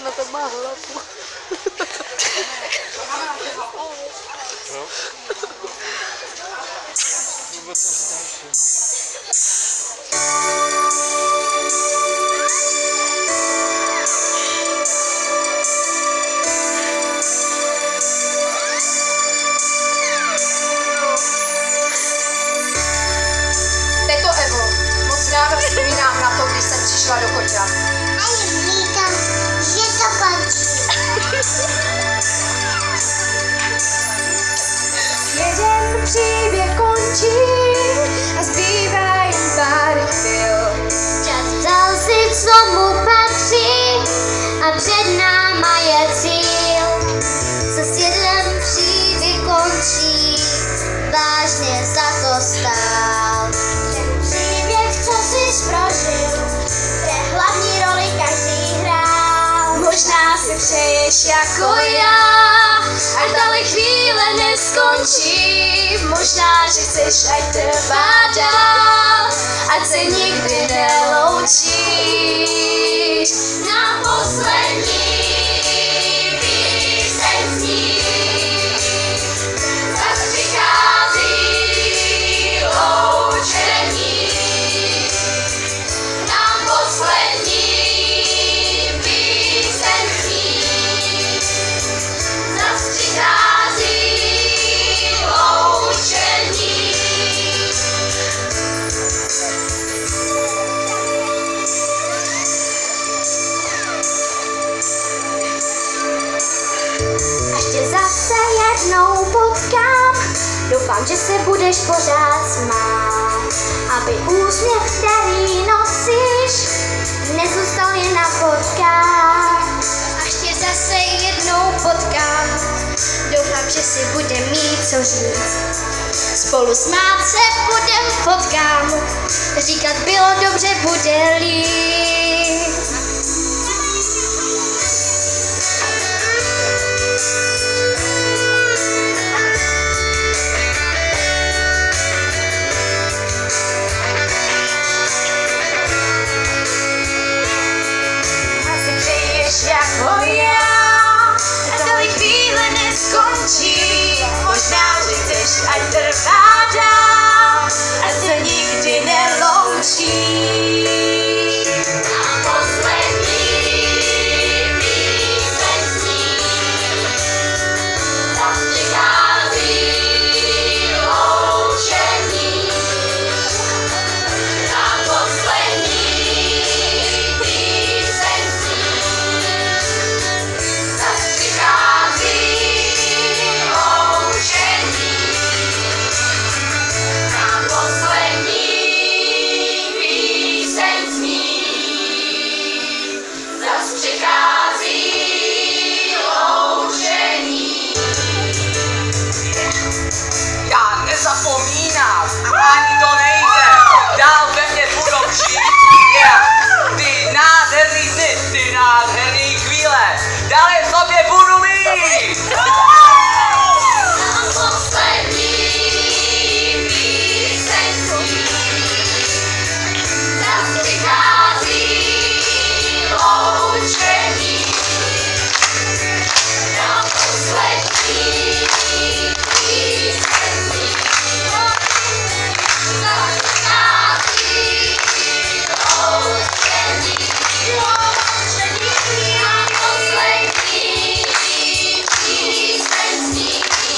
na to má hlavu. No. Teto Evo, moc ráda vzpomínám na to, když jsem přišla do Koťa. A je říkám, že to končí. Jeden příběh končí a zbývá jen pár chvil. Čas vzal si, co mu patří a před náma je cíl. Se světlem příběh končí, vážně za to stál. Ten příběh, co jsi prožil, té hlavní roli každý hrál. Možná si přeješ jako já, ať tahle chvíle neskončí. Možná, že chceš, ať trvá dál, ať se nikdy neloučí. Na poslední píseň zní, zas přichází loučení. Na poslední píseň zní, zas přichází loučení. Až tě zase jednou potkám, doufám, že se budeš pořád smát, aby úsměv, který nosíš, nezůstal jen na fotkách. Až tě zase jednou potkám, doufám, že si budem mít co říct. Spolu smát se budem fotkám, říkat bylo dobře, bude líp. Asi přeješ jako já, a tahle chvíle neskončí. Možná, že chceš, ať trvá dál, ať se nikdy neloučí. Na poslední píseň zní, zas přichází loučení. Na poslední píseň zní, zas přichází loučení. Na poslední píseň zní, zas přichází loučení. Já nezapomínám, ani to nejde, dál ve mně budou žít, yeah. Ty nádherný dny, ty nádherný chvíle, dál je v sobě budu mít. Na poslední píseň zní, zas přichází loučení. Na poslední píseň zní, zas přichází loučení. Na poslední píseň zní,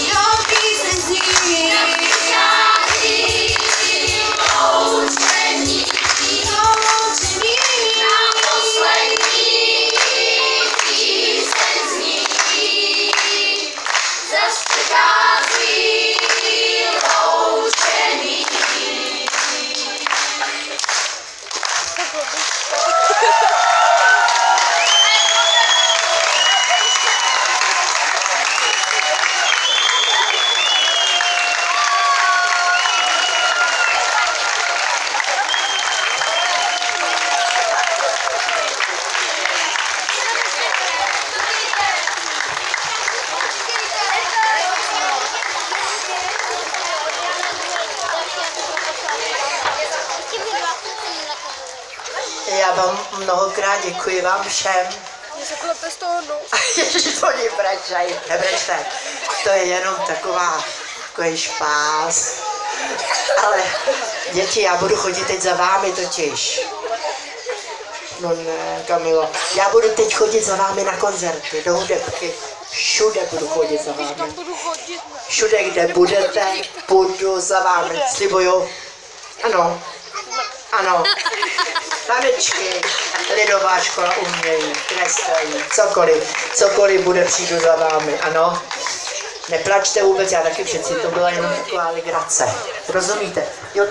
Jo, píseň zní. zas přichází loučení. Na poslední píseň zní, zas přichází loučení. Já vám mnohokrát děkuji vám všem Mě se klepe z toho nos. Ježiš, to oni brečej, nebrečte. To je jenom takový špás. Ale děti, já budu chodit teď za vámi totiž. No ne, Kamilo. Já budu teď chodit za vámi na koncerty, do hudebky. Všude budu chodit za vámi. Tam budu chodit. Všude, kde budete, půjdu za vámi. Slibuju. Ano. Ano. Tanečky, lidová škola umění, kreslení, cokoliv bude, přijdu za vámi, ano. Neplačte vůbec, já taky přeci, to byla jenom taková legrace. Rozumíte? Jo,